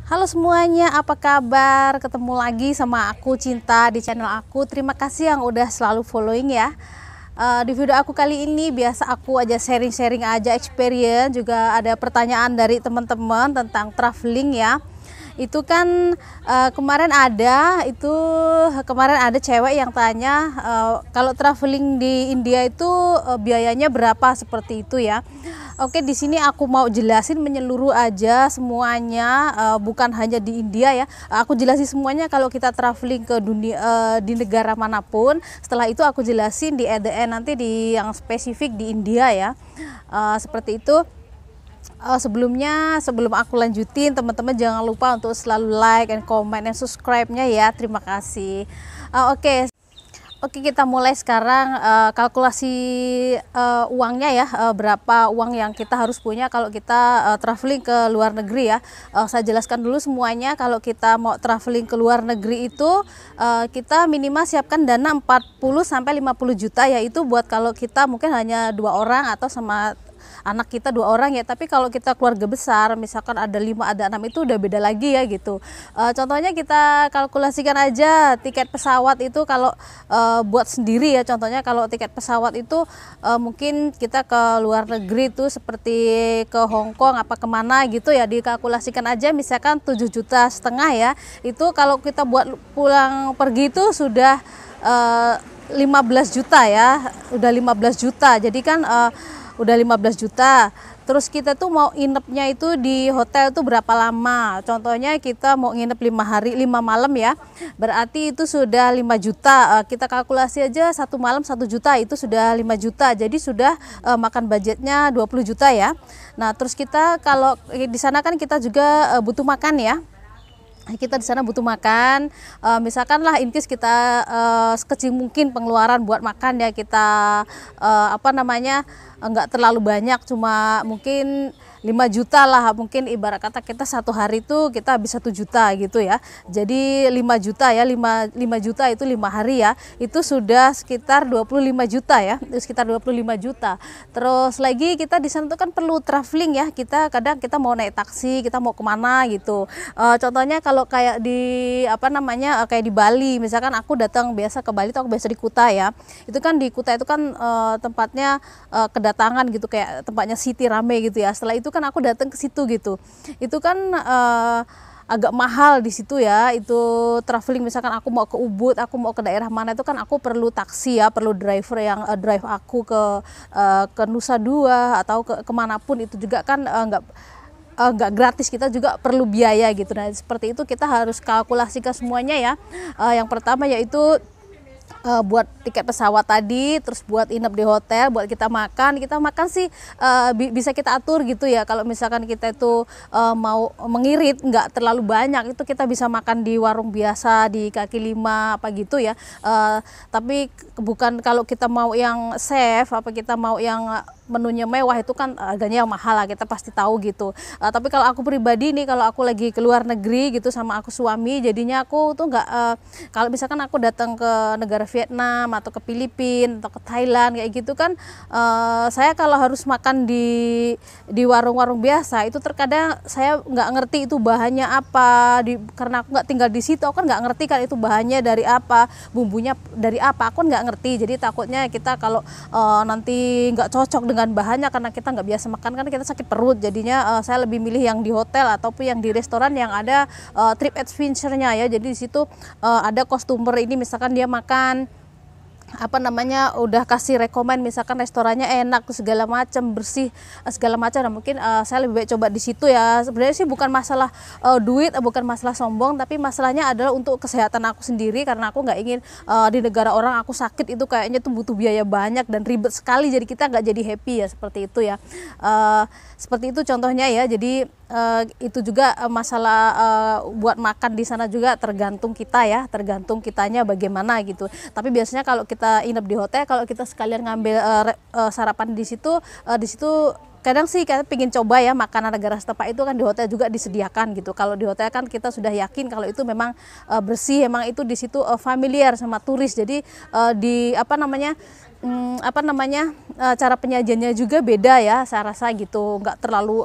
Halo semuanya, apa kabar? Ketemu lagi sama aku Cinta di channel aku. Terima kasih yang udah selalu following ya. Di video aku kali ini biasa aku aja sharing-sharing aja experience, juga ada pertanyaan dari teman-teman tentang traveling ya. Itu kan kemarin ada cewek yang tanya kalau traveling di India itu biayanya berapa seperti itu ya. Oke, di sini aku mau jelasin menyeluruh aja semuanya, bukan hanya di India ya. Aku jelasin semuanya kalau kita traveling ke dunia, di negara manapun. Setelah itu aku jelasin di at the end nanti di yang spesifik di India ya. Seperti itu. Sebelum aku lanjutin, teman-teman jangan lupa untuk selalu like and comment dan subscribe-nya ya. Terima kasih. Oke, kita mulai sekarang kalkulasi uangnya ya, berapa uang yang kita harus punya kalau kita traveling ke luar negeri ya. Saya jelaskan dulu semuanya. Kalau kita mau traveling ke luar negeri itu kita minimal siapkan dana 40 sampai 50 juta, yaitu buat kalau kita mungkin hanya 2 orang atau sama anak kita 2 orang ya. Tapi kalau kita keluarga besar, misalkan ada 5 ada 6, itu udah beda lagi ya gitu. Contohnya kita kalkulasikan aja tiket pesawat itu kalau buat sendiri ya. Contohnya kalau tiket pesawat itu mungkin kita ke luar negeri itu seperti ke Hong Kong apa kemana gitu ya, dikalkulasikan aja misalkan 7,5 juta ya. Itu kalau kita buat pulang pergi itu sudah 15 juta ya, udah 15 juta. Jadi kan udah 15 juta. Terus kita tuh mau nginepnya itu di hotel tuh berapa lama? Contohnya kita mau nginep 5 hari 5 malam ya. Berarti itu sudah 5 juta. Kita kalkulasi aja 1 malam 1 juta, itu sudah 5 juta. Jadi sudah makan budgetnya 20 juta ya. Nah, terus kita kalau di sana kan kita juga butuh makan ya. Kita di sana butuh makan, misalkan lah in case kita sekecil mungkin pengeluaran buat makan ya, kita nggak terlalu banyak, cuma mungkin 5 juta lah, mungkin ibarat kata kita 1 hari itu kita habis 1 juta gitu ya. Jadi 5 juta ya, 5 juta itu 5 hari ya, itu sudah sekitar 25 juta ya, sekitar 25 juta. Terus lagi kita di sana tuh kan perlu traveling ya, kita kadang kita mau naik taksi, kita mau kemana gitu. Contohnya kalau kayak di kayak di Bali, misalkan aku datang biasa ke Bali tuh aku biasa di Kuta ya. Itu kan di Kuta itu kan tempatnya kedatangan gitu, kayak tempatnya city rame gitu ya. Setelah itu kan aku datang ke situ gitu. Itu kan agak mahal di situ ya. Itu traveling, misalkan aku mau ke Ubud, aku mau ke daerah mana, itu kan aku perlu taksi ya, perlu driver yang drive aku ke Nusa Dua atau ke kemanapun. Itu juga kan nggak gratis, kita juga perlu biaya gitu. Nah, seperti itu kita harus kalkulasikan semuanya ya. Yang pertama yaitu buat tiket pesawat tadi, terus buat inap di hotel, buat kita makan sih bisa kita atur gitu ya. Kalau misalkan kita itu mau mengirit nggak terlalu banyak, itu kita bisa makan di warung biasa di kaki lima apa gitu ya. Tapi bukan kalau kita mau yang safe, apa kita mau yang menunya mewah, itu kan harganya mahal lah, kita pasti tahu gitu. Tapi kalau aku pribadi nih, kalau aku lagi ke luar negeri gitu sama aku suami, jadinya aku tuh nggak kalau misalkan aku datang ke negara Vietnam atau ke Filipina atau ke Thailand kayak gitu kan, saya kalau harus makan di warung-warung biasa itu terkadang saya nggak ngerti itu bahannya apa, karena aku nggak tinggal di situ, aku kan nggak ngerti kan itu bahannya dari apa, bumbunya dari apa, aku nggak ngerti. Jadi takutnya kita kalau nanti nggak cocok dengan bahannya karena kita nggak biasa makan, kan kita sakit perut. Jadinya saya lebih milih yang di hotel ataupun yang di restoran yang ada trip adventure-nya ya. Jadi di situ ada customer ini, misalkan dia makan udah kasih rekomend, misalkan restorannya enak segala macam, bersih segala macam. Nah, mungkin saya lebih baik coba di situ ya. Sebenarnya sih bukan masalah duit, bukan masalah sombong, tapi masalahnya adalah untuk kesehatan aku sendiri, karena aku nggak ingin di negara orang aku sakit, itu kayaknya tuh butuh biaya banyak dan ribet sekali, jadi kita nggak jadi happy ya, seperti itu ya. Seperti itu contohnya ya. Jadi itu juga masalah buat makan di sana juga tergantung kita ya, tergantung kitanya bagaimana gitu. Tapi biasanya kalau kita inap di hotel, kalau kita sekalian ngambil sarapan di situ kadang sih kita pengen coba ya makanan negara setempat, itu kan di hotel juga disediakan gitu. Kalau di hotel kan kita sudah yakin kalau itu memang bersih, emang itu di situ familiar sama turis. Jadi cara penyajiannya juga beda ya, saya rasa gitu, nggak terlalu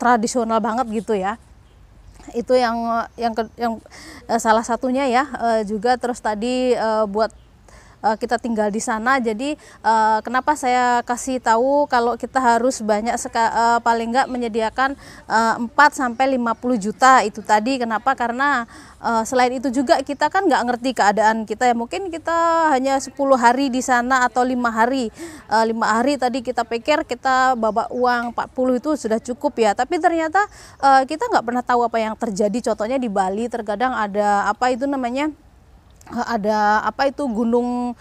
tradisional banget gitu ya. Itu yang salah satunya ya. Juga terus tadi buat kita tinggal di sana. Jadi kenapa saya kasih tahu kalau kita harus banyak paling nggak menyediakan 4 sampai 50 juta itu tadi. Kenapa? Karena selain itu juga kita kan nggak ngerti keadaan kita ya. Mungkin kita hanya 10 hari di sana atau 5 hari. 5 hari tadi kita pikir kita bawa uang 40 itu sudah cukup ya. Tapi ternyata kita nggak pernah tahu apa yang terjadi. Contohnya di Bali terkadang ada apa itu namanya, ada apa itu gunung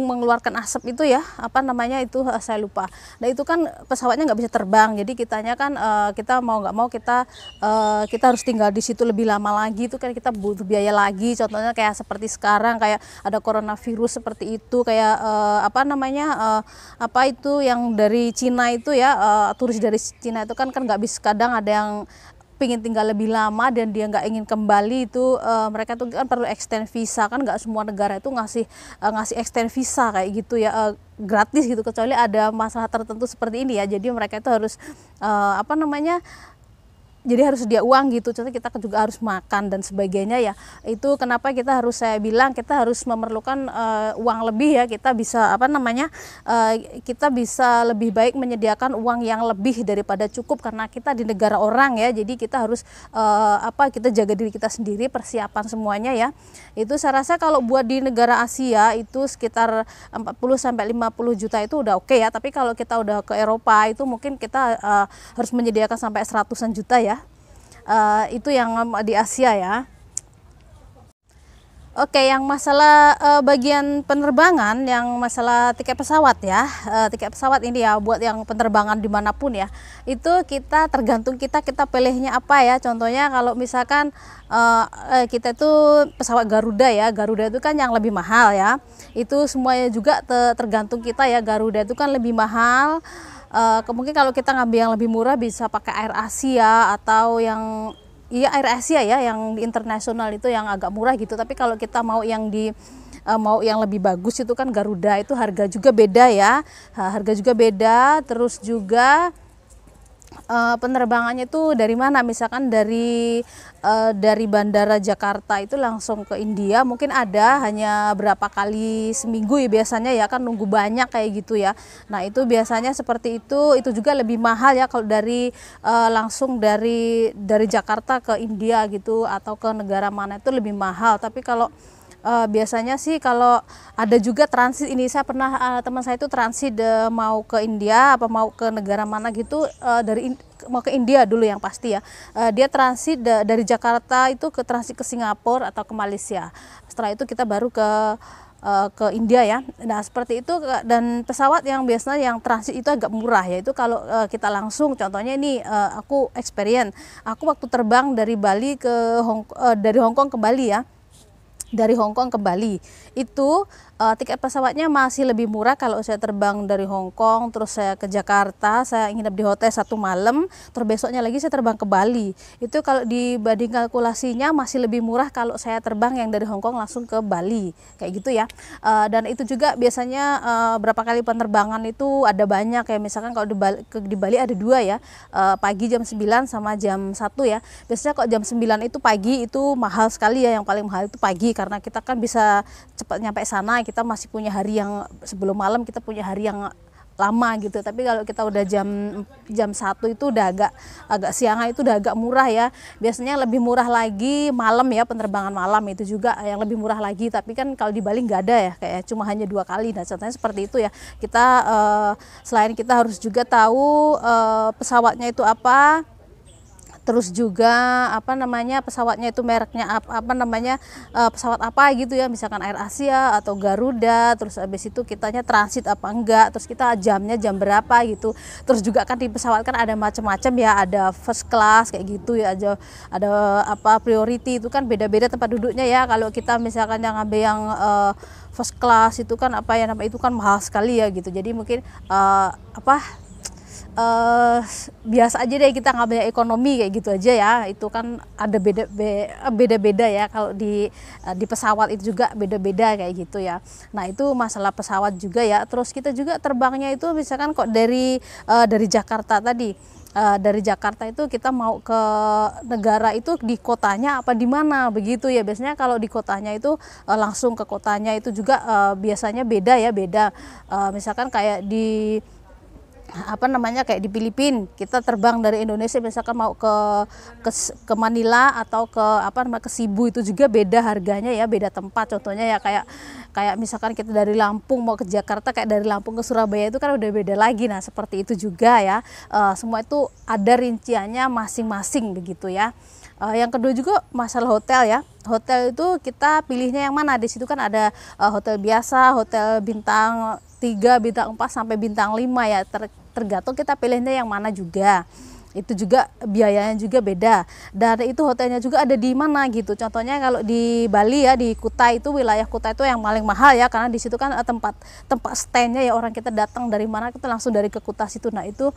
mengeluarkan asap itu ya, apa namanya itu, saya lupa. Nah itu kan pesawatnya nggak bisa terbang, jadi kitanya kan kita mau nggak mau kita harus tinggal di situ lebih lama lagi. Itu kan kita butuh biaya lagi. Contohnya kayak seperti sekarang kayak ada coronavirus seperti itu, kayak apa namanya, apa itu yang dari Cina itu ya, turis dari Cina itu kan nggak bisa, kadang ada yang pingin tinggal lebih lama dan dia nggak ingin kembali itu, mereka tuh kan perlu extend visa. Kan nggak semua negara itu ngasih extend visa kayak gitu ya, gratis gitu, kecuali ada masalah tertentu seperti ini ya. Jadi mereka itu harus apa namanya, jadi harus sedia uang gitu. Contohnya kita juga harus makan dan sebagainya ya. Itu kenapa kita harus, saya bilang kita harus memerlukan uang lebih ya. Kita bisa apa namanya, kita bisa lebih baik menyediakan uang yang lebih daripada cukup, karena kita di negara orang ya. Jadi kita harus apa, kita jaga diri kita sendiri, persiapan semuanya ya. Itu saya rasa kalau buat di negara Asia itu sekitar 40 sampai 50 juta itu udah oke ya. Tapi kalau kita udah ke Eropa itu mungkin kita harus menyediakan sampai 100-an juta ya. Itu yang di Asia ya. Oke, yang masalah bagian penerbangan, yang masalah tiket pesawat ya, tiket pesawat ini ya buat yang penerbangan dimanapun ya, itu kita tergantung kita pilihnya apa ya. Contohnya kalau misalkan kita itu pesawat Garuda ya, Garuda itu kan yang lebih mahal ya. Itu semuanya juga tergantung kita ya. Garuda itu kan lebih mahal. Mungkin kalau kita ngambil yang lebih murah bisa pakai Air Asia atau yang Air Asia ya, yang di internasional itu yang agak murah gitu. Tapi kalau kita mau yang lebih bagus itu kan Garuda, itu harga juga beda ya. Harga juga beda. Terus juga penerbangannya itu dari mana, misalkan dari Bandara Jakarta itu langsung ke India, mungkin ada hanya berapa kali seminggu ya biasanya ya, kan nunggu banyak kayak gitu ya. Nah itu biasanya seperti itu juga lebih mahal ya kalau langsung dari Jakarta ke India gitu atau ke negara mana itu lebih mahal. Tapi kalau biasanya sih kalau ada juga transit, ini saya pernah teman saya itu transit mau ke India apa mau ke negara mana gitu, mau ke India dulu yang pasti ya. Dia transit dari Jakarta itu transit ke Singapura atau ke Malaysia. Setelah itu kita baru ke India ya. Nah seperti itu. Dan pesawat yang biasanya yang transit itu agak murah ya. Itu kalau kita langsung, contohnya ini aku experience, aku waktu terbang dari Bali dari Hong Kong ke Bali ya. Dari Hong Kong ke Bali itu tiket pesawatnya masih lebih murah kalau saya terbang dari Hong Kong terus saya ke Jakarta, saya nginep di hotel 1 malam, terus besoknya lagi saya terbang ke Bali. Itu kalau dibanding kalkulasinya masih lebih murah kalau saya terbang yang dari Hong Kong langsung ke Bali kayak gitu ya. Dan itu juga biasanya berapa kali penerbangan itu ada banyak ya. Misalkan kalau di Bali ada 2 ya, pagi jam 9 sama jam 1 ya. Biasanya kalau jam 9 itu pagi itu mahal sekali ya, yang paling mahal itu pagi, karena kita kan bisa cepat nyampe sana. Kita masih punya hari yang sebelum malam, kita punya hari yang lama gitu. Tapi kalau kita udah jam 1 itu udah agak siang, itu udah agak murah ya. Biasanya lebih murah lagi malam ya, penerbangan malam itu juga yang lebih murah lagi. Tapi kan kalau di Bali nggak ada ya, kayak cuma hanya 2 kali. Nah contohnya seperti itu ya. Kita selain kita harus juga tahu pesawatnya itu apa, terus juga apa namanya pesawatnya itu mereknya apa namanya, pesawat apa gitu ya, misalkan Air Asia atau Garuda. Terus habis itu kitanya transit apa enggak, terus kita jamnya jam berapa gitu. Terus juga kan di pesawat kan ada macam-macam ya, ada first class kayak gitu ya, ada apa priority, itu kan beda-beda tempat duduknya ya. Kalau kita misalkan yang ngambil yang first class itu kan apa ya namanya, itu kan mahal sekali ya gitu. Jadi mungkin biasa aja deh kita ngambil ekonomi kayak gitu aja ya. Itu kan ada beda-beda ya, kalau di pesawat itu juga beda-beda kayak gitu ya. Nah itu masalah pesawat juga ya. Terus kita juga terbangnya itu misalkan kok dari Jakarta tadi, dari Jakarta itu kita mau ke negara itu di kotanya apa di mana begitu ya. Biasanya kalau di kotanya itu langsung ke kotanya itu juga biasanya beda ya, beda. Misalkan kayak di kayak di Filipina kita terbang dari Indonesia misalkan mau ke Manila atau ke Cebu, itu juga beda harganya ya, beda tempat. Contohnya ya kayak misalkan kita dari Lampung mau ke Jakarta, kayak dari Lampung ke Surabaya itu kan udah beda lagi. Nah seperti itu juga ya, semua itu ada rinciannya masing-masing begitu ya. Yang kedua juga masalah hotel ya. Hotel itu kita pilihnya yang mana? Di situ kan ada hotel biasa, hotel bintang 3, bintang 4 sampai bintang 5 ya. Tergantung kita pilihnya yang mana juga. Itu juga biayanya juga beda. Dan itu hotelnya juga ada di mana gitu. Contohnya kalau di Bali ya, di Kutai itu, wilayah Kutai itu yang paling mahal ya, karena di situ kan tempat standnya ya, orang kita datang dari mana kita langsung dari ke Kutai situ. Nah itu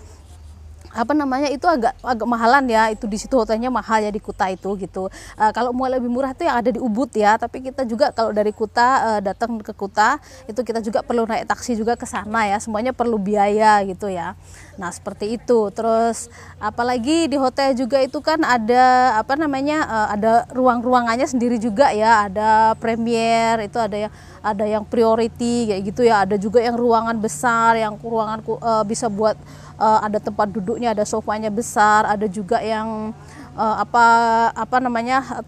itu agak mahalan ya, itu di situ hotelnya mahal ya di Kuta itu gitu. Kalau mau lebih murah itu yang ada di Ubud ya, tapi kita juga kalau dari Kuta datang ke Kuta itu kita juga perlu naik taksi juga ke sana ya, semuanya perlu biaya gitu ya. Nah seperti itu. Terus apalagi di hotel juga itu kan ada ada ruangannya sendiri juga ya, ada premier, itu ada yang priority kayak gitu ya, ada juga yang ruangan besar, yang ruangan bisa buat ada tempat duduknya, ada sofanya besar, ada juga yang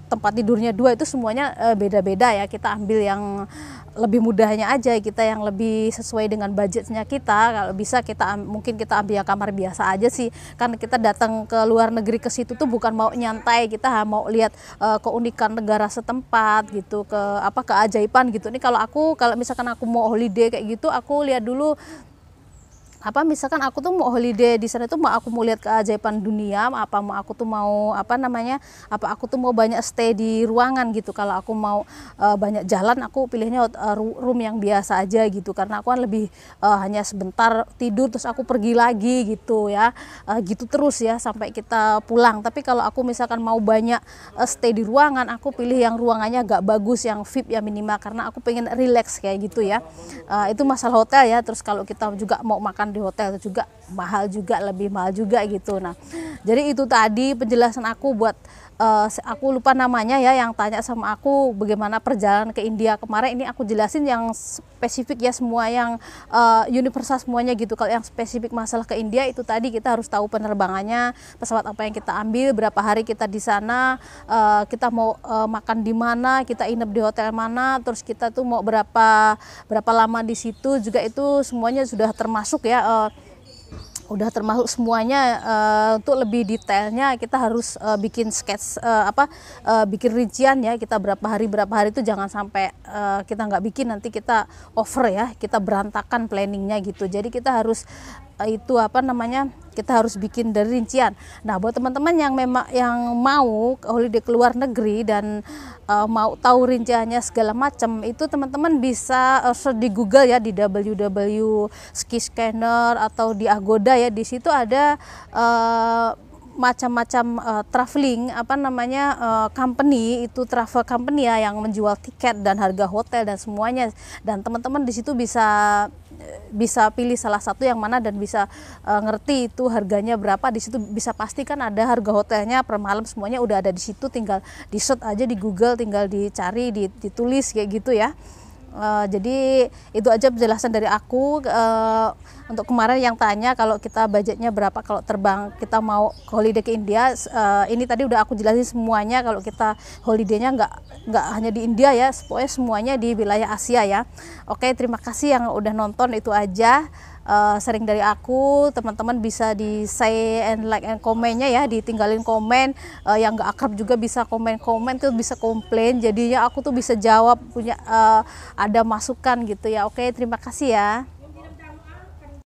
tempat tidurnya 2, itu semuanya beda-beda ya. Kita ambil yang lebih mudahnya aja, kita yang lebih sesuai dengan budgetnya kita. Kalau bisa mungkin kita ambil yang kamar biasa aja sih, kan kita datang ke luar negeri ke situ tuh bukan mau nyantai, kita mau lihat keunikan negara setempat gitu, keajaiban gitu. Ini kalau misalkan aku mau holiday kayak gitu, aku lihat dulu misalkan aku tuh mau holiday di sana tuh aku mau lihat keajaiban dunia, aku tuh mau aku tuh mau banyak stay di ruangan gitu. Kalau aku mau banyak jalan, aku pilihnya room yang biasa aja gitu, karena aku kan lebih hanya sebentar tidur terus aku pergi lagi gitu ya, gitu terus ya sampai kita pulang. Tapi kalau aku misalkan mau banyak stay di ruangan, aku pilih yang ruangannya agak bagus, yang VIP ya minimal, karena aku pengen relax kayak gitu ya. Itu masalah hotel ya. Terus kalau kita juga mau makan di hotel itu juga mahal juga, lebih mahal juga gitu. Nah jadi itu tadi penjelasan aku buat aku lupa namanya ya, yang tanya sama aku bagaimana perjalanan ke India kemarin. Ini aku jelasin yang spesifik ya, semua yang universal semuanya gitu. Kalau yang spesifik masalah ke India itu tadi kita harus tahu penerbangannya, pesawat apa yang kita ambil, berapa hari kita di sana, kita mau makan di mana, kita inap di hotel mana, terus kita tuh mau berapa lama di situ juga, itu semuanya sudah termasuk ya. Udah termasuk semuanya. Untuk lebih detailnya kita harus bikin sketch, bikin rincian ya, kita berapa hari itu jangan sampai kita nggak bikin, nanti kita over ya, kita berantakan planningnya gitu. Jadi kita harus kita harus bikin dari rincian. Nah buat teman-teman yang mau holiday ke luar negeri dan mau tahu rinciannya segala macam, itu teman-teman bisa search di Google ya, di www.skiscanner atau di Agoda ya. Di situ ada macam-macam traveling company, itu travel company ya, yang menjual tiket dan harga hotel dan semuanya. Dan teman-teman di situ bisa pilih salah satu yang mana dan bisa ngerti itu harganya berapa. Di situ bisa pastikan ada harga hotelnya per malam, semuanya udah ada di situ, tinggal di search aja di Google, tinggal dicari, ditulis kayak gitu ya. Jadi itu aja penjelasan dari aku. Untuk kemarin yang tanya kalau kita budgetnya berapa kalau terbang, kita mau holiday ke India, ini tadi udah aku jelasin semuanya. Kalau kita holidaynya nggak hanya di India ya, pokoknya semuanya di wilayah Asia ya. Oke, terima kasih yang udah nonton, itu aja. Sering dari aku, teman-teman bisa di say and like and komennya ya, ditinggalin komen. Yang nggak akrab juga bisa komen tuh, bisa komplain, jadinya aku tuh bisa jawab, punya ada masukan gitu ya. Oke, terima kasih ya.